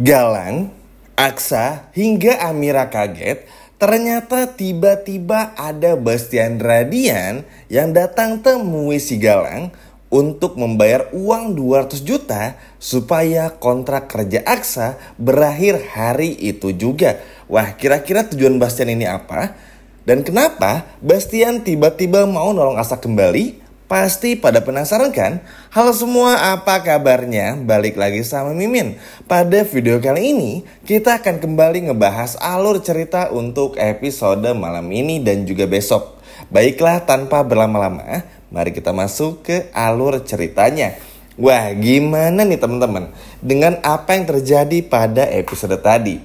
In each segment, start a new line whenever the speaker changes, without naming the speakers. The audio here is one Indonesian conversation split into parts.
Galang, Aksa, hingga Amira kaget. Ternyata tiba-tiba ada Bastian Radian yang datang temui si Galang untuk membayar uang 200 juta supaya kontrak kerja Aksa berakhir hari itu juga. Wah, kira-kira tujuan Bastian ini apa? Dan kenapa Bastian tiba-tiba mau nolong Aksa kembali? Pasti pada penasaran kan? Halo semua, apa kabarnya? Balik lagi sama Mimin. Pada video kali ini, kita akan kembali ngebahas alur cerita untuk episode malam ini dan juga besok. Baiklah, tanpa berlama-lama, mari kita masuk ke alur ceritanya. Wah, gimana nih teman-teman dengan apa yang terjadi pada episode tadi?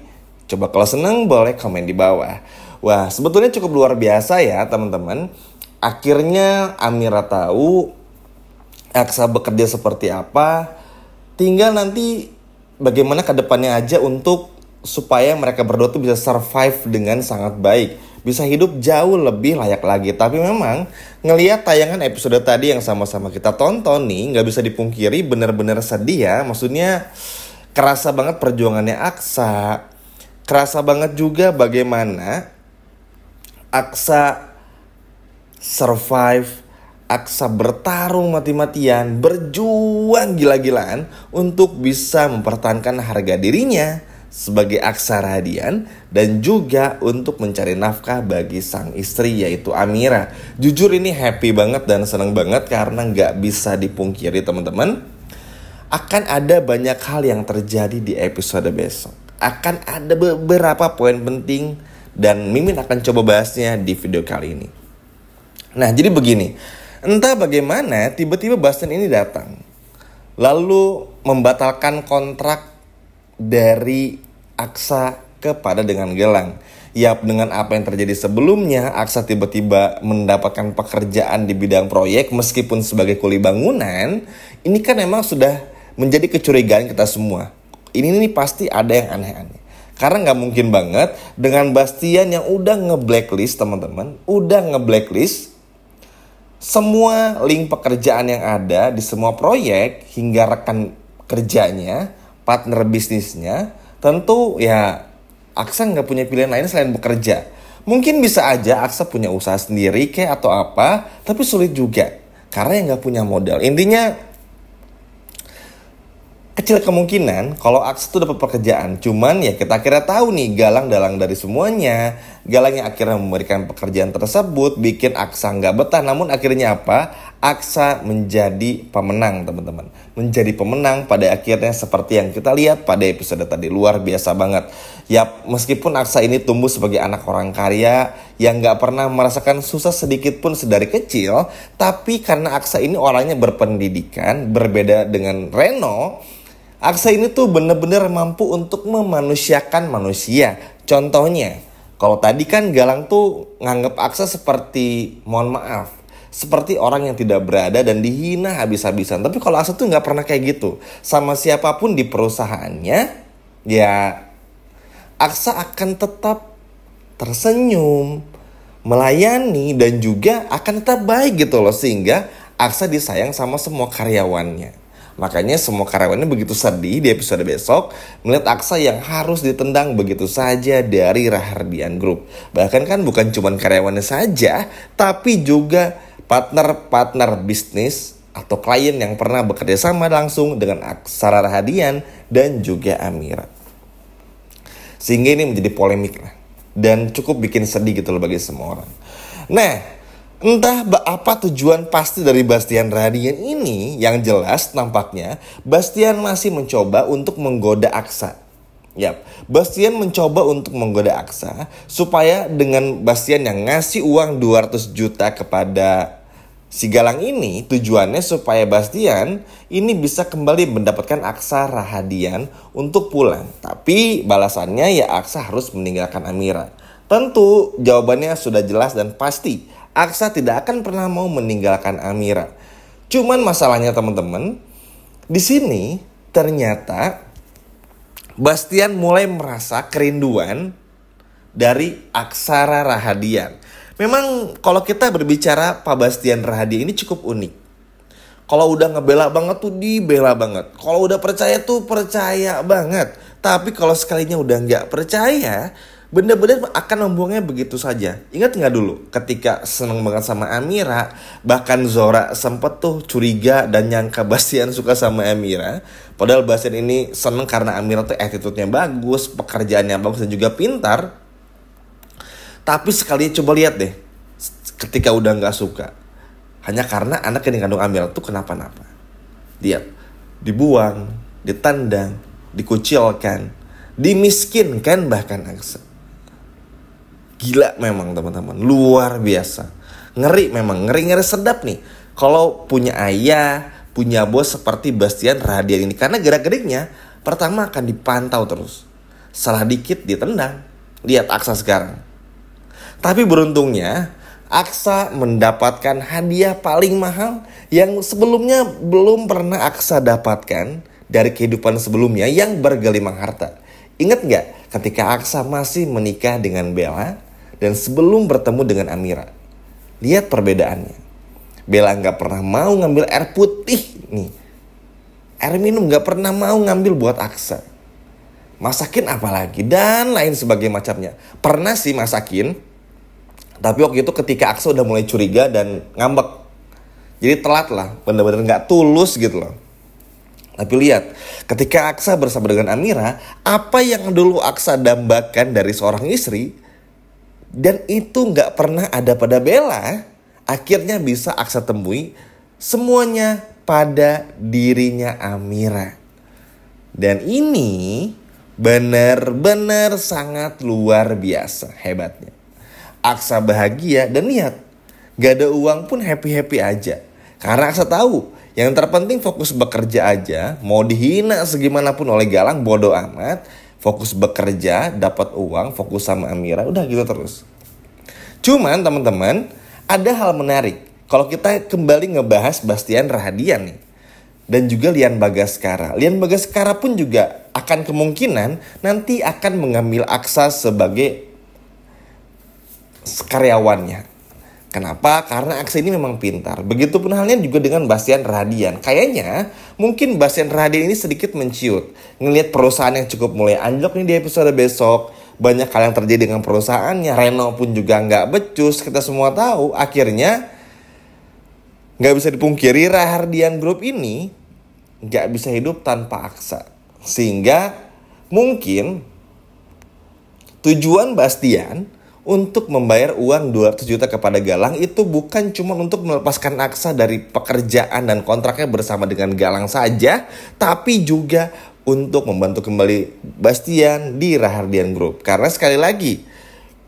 Coba kalau seneng boleh komen di bawah. Wah, sebetulnya cukup luar biasa ya teman-teman. Akhirnya Amira tahu Aksa bekerja seperti apa. Tinggal nanti bagaimana ke depannya aja untuk supaya mereka berdua tuh bisa survive dengan sangat baik, bisa hidup jauh lebih layak lagi. Tapi memang ngelihat tayangan episode tadi yang sama-sama kita tonton nih, nggak bisa dipungkiri bener-bener sedih ya. Maksudnya kerasa banget perjuangannya Aksa. Kerasa banget juga bagaimana Aksa survive, Aksa bertarung mati-matian, berjuang gila-gilaan untuk bisa mempertahankan harga dirinya sebagai Aksa Radian dan juga untuk mencari nafkah bagi sang istri yaitu Amira. Jujur ini happy banget dan seneng banget karena gak bisa dipungkiri teman-teman, akan ada banyak hal yang terjadi di episode besok. Akan ada beberapa poin penting dan Mimin akan coba bahasnya di video kali ini. Nah, jadi begini, entah bagaimana tiba-tiba Bastian ini datang lalu membatalkan kontrak dari Aksa kepada dengan Galang. Yap, dengan apa yang terjadi sebelumnya, Aksa tiba-tiba mendapatkan pekerjaan di bidang proyek meskipun sebagai kuli bangunan. Ini kan memang sudah menjadi kecurigaan kita semua. Ini pasti ada yang aneh-aneh. Karena nggak mungkin banget dengan Bastian yang udah nge-blacklist teman-teman, udah nge-blacklist semua link pekerjaan yang ada di semua proyek hingga rekan kerjanya, partner bisnisnya. Tentu ya Aksa nggak punya pilihan lain selain bekerja. Mungkin bisa aja Aksa punya usaha sendiri kayak atau apa, tapi sulit juga karena yang nggak punya modal. Intinya kecil kemungkinan kalau Aksa tuh dapat pekerjaan. Cuman ya kita kira tahu nih Galang dalang dari semuanya. Galang yang akhirnya memberikan pekerjaan tersebut bikin Aksa nggak betah. Namun akhirnya apa? Aksa menjadi pemenang teman-teman. Menjadi pemenang pada akhirnya seperti yang kita lihat pada episode tadi. Luar biasa banget. Ya meskipun Aksa ini tumbuh sebagai anak orang kaya yang nggak pernah merasakan susah sedikit pun sedari kecil. Tapi karena Aksa ini orangnya berpendidikan, berbeda dengan Reno, Aksa ini tuh bener-bener mampu untuk memanusiakan manusia. Contohnya, kalau tadi kan Galang tuh nganggep Aksa seperti, mohon maaf, seperti orang yang tidak berada dan dihina habis-habisan. Tapi kalau Aksa tuh gak pernah kayak gitu. Sama siapapun di perusahaannya, ya Aksa akan tetap tersenyum, melayani, dan juga akan tetap baik gitu loh. Sehingga Aksa disayang sama semua karyawannya. Makanya semua karyawannya begitu sedih di episode besok melihat Aksa yang harus ditendang begitu saja dari Rahardian Group. Bahkan kan bukan cuma karyawannya saja, tapi juga partner-partner bisnis atau klien yang pernah bekerja sama langsung dengan Aksa Rahadian dan juga Amira. Sehingga ini menjadi polemik lah. Dan cukup bikin sedih gitu loh bagi semua orang. Nah, entah apa tujuan pasti dari Bastian Radian ini, yang jelas nampaknya Bastian masih mencoba untuk menggoda Aksa. Yap, Bastian mencoba untuk menggoda Aksa supaya dengan Bastian yang ngasih uang 200 juta kepada si Galang ini, tujuannya supaya Bastian ini bisa kembali mendapatkan Aksa Rahadian untuk pulang. Tapi balasannya ya Aksa harus meninggalkan Amira. Tentu jawabannya sudah jelas dan pasti. Aksa tidak akan pernah mau meninggalkan Amira. Cuman masalahnya teman-teman, di sini ternyata Bastian mulai merasa kerinduan dari Aksara Rahadian. Memang kalau kita berbicara Pak Bastian Rahadian ini cukup unik. Kalau udah ngebela banget tuh dibela banget. Kalau udah percaya tuh percaya banget. Tapi kalau sekalinya udah nggak percaya, benar-benar akan membuangnya begitu saja. Ingat nggak dulu ketika seneng banget sama Amira, bahkan Zora sempet tuh curiga dan nyangka Bastian suka sama Amira. Padahal Bastian ini seneng karena Amira tuh attitude-nya bagus, pekerjaannya bagus dan juga pintar. Tapi sekali coba lihat deh, ketika udah nggak suka, hanya karena anak yang dikandung Amira tuh kenapa-napa. Lihat, dibuang, ditendang, dikucilkan, dimiskinkan bahkan Aksa. Gila memang teman-teman, luar biasa. Ngeri memang, ngeri-ngeri sedap nih. Kalau punya ayah, punya bos seperti Bastian Rahadian ini. Karena gerak-geriknya pertama akan dipantau terus. Salah dikit ditendang. Lihat Aksa sekarang. Tapi beruntungnya Aksa mendapatkan hadiah paling mahal yang sebelumnya belum pernah Aksa dapatkan dari kehidupan sebelumnya yang bergelimang harta. Ingat gak ketika Aksa masih menikah dengan Bella dan sebelum bertemu dengan Amira? Lihat perbedaannya. Bella gak pernah mau ngambil air putih nih. Air minum gak pernah mau ngambil buat Aksa. Masakin apalagi dan lain sebagainya macamnya. Pernah sih masakin, tapi waktu itu ketika Aksa udah mulai curiga dan ngambek. Jadi telat lah, bener-bener gak tulus gitu loh. Tapi lihat, ketika Aksa bersama dengan Amira, apa yang dulu Aksa dambakan dari seorang istri, dan itu gak pernah ada pada Bella, akhirnya bisa Aksa temui semuanya pada dirinya Amira. Dan ini benar-benar sangat luar biasa hebatnya. Aksa bahagia dan lihat, gak ada uang pun happy-happy aja. Karena Aksa tahu, yang terpenting fokus bekerja aja. Mau dihina segimanapun oleh Galang, bodo amat. Fokus bekerja, dapat uang, fokus sama Amira, udah gitu terus. Cuman teman-teman, ada hal menarik. Kalau kita kembali ngebahas Bastian Rahadian nih, dan juga Lian Bagaskara. Lian Bagaskara pun juga akan kemungkinan nanti akan mengambil Aksa sebagai karyawannya. Kenapa? Karena Aksa ini memang pintar. Begitupun halnya juga dengan Bastian Rahadian. Kayaknya mungkin Bastian Rahadian ini sedikit menciut. Ngelihat perusahaan yang cukup mulai anjlok nih di episode besok. Banyak hal yang terjadi dengan perusahaannya. Reno pun juga nggak becus. Kita semua tahu. Akhirnya nggak bisa dipungkiri Rahadian Group ini nggak bisa hidup tanpa Aksa. Sehingga mungkin tujuan Bastian untuk membayar uang 200 juta kepada Galang itu bukan cuma untuk melepaskan Aksa dari pekerjaan dan kontraknya bersama dengan Galang saja, tapi juga untuk membantu kembali Bastian di Rahadian Group. Karena sekali lagi,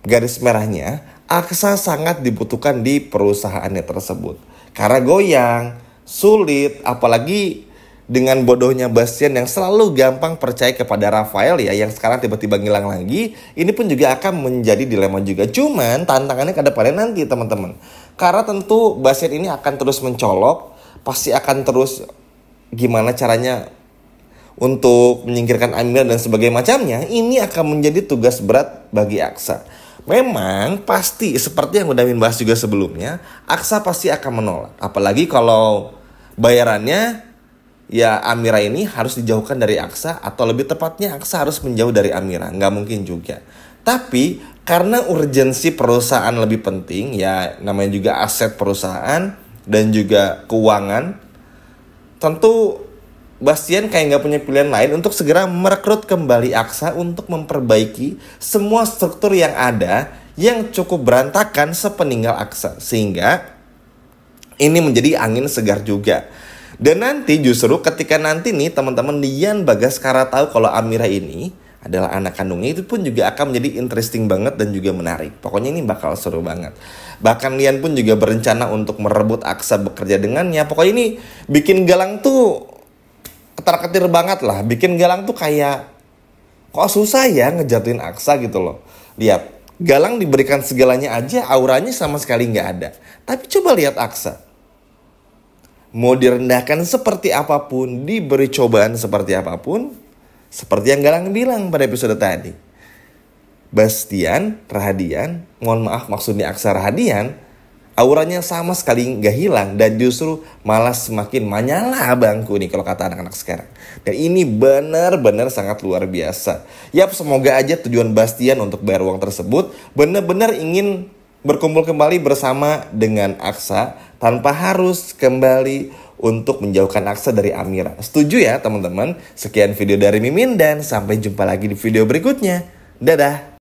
garis merahnya, Aksa sangat dibutuhkan di perusahaannya tersebut. Karena goyang, sulit, apalagi dengan bodohnya Bastian yang selalu gampang percaya kepada Rafael ya, yang sekarang tiba-tiba ngilang lagi, ini pun juga akan menjadi dilema juga. Cuman tantangannya ke depannya nanti teman-teman. Karena tentu Bastian ini akan terus mencolok, pasti akan terus gimana caranya untuk menyingkirkan Amira dan sebagainya macamnya. Ini akan menjadi tugas berat bagi Aksa. Memang pasti seperti yang udah Min bahas juga sebelumnya, Aksa pasti akan menolak. Apalagi kalau bayarannya ya Amira ini harus dijauhkan dari Aksa, atau lebih tepatnya Aksa harus menjauh dari Amira. Nggak mungkin juga. Tapi karena urgensi perusahaan lebih penting, ya namanya juga aset perusahaan dan juga keuangan, tentu Bastian kayak nggak punya pilihan lain untuk segera merekrut kembali Aksa untuk memperbaiki semua struktur yang ada yang cukup berantakan sepeninggal Aksa. Sehingga ini menjadi angin segar juga. Dan nanti justru ketika nanti nih teman-teman Lian Bagaskara tahu kalau Amira ini adalah anak kandungnya, itu pun juga akan menjadi interesting banget dan juga menarik. Pokoknya ini bakal seru banget. Bahkan Lian pun juga berencana untuk merebut Aksa bekerja dengannya. Pokoknya ini bikin Galang tuh ketar-ketir banget lah. Bikin Galang tuh kayak kok susah ya ngejatuhin Aksa gitu loh. Lihat, Galang diberikan segalanya aja auranya sama sekali nggak ada. Tapi coba lihat Aksa. Mau direndahkan seperti apapun, diberi cobaan seperti apapun, seperti yang Galang bilang pada episode tadi. Bastian Rahadian, mohon maaf maksudnya Aksa Rahadian, auranya sama sekali nggak hilang dan justru malah semakin menyala bangku nih kalau kata anak-anak sekarang. Dan ini benar-benar sangat luar biasa. Yap, semoga aja tujuan Bastian untuk bayar uang tersebut benar-benar ingin berkumpul kembali bersama dengan Aksa tanpa harus kembali untuk menjauhkan Aksa dari Amira. Setuju ya teman-teman? Sekian video dari Mimin dan sampai jumpa lagi di video berikutnya. Dadah!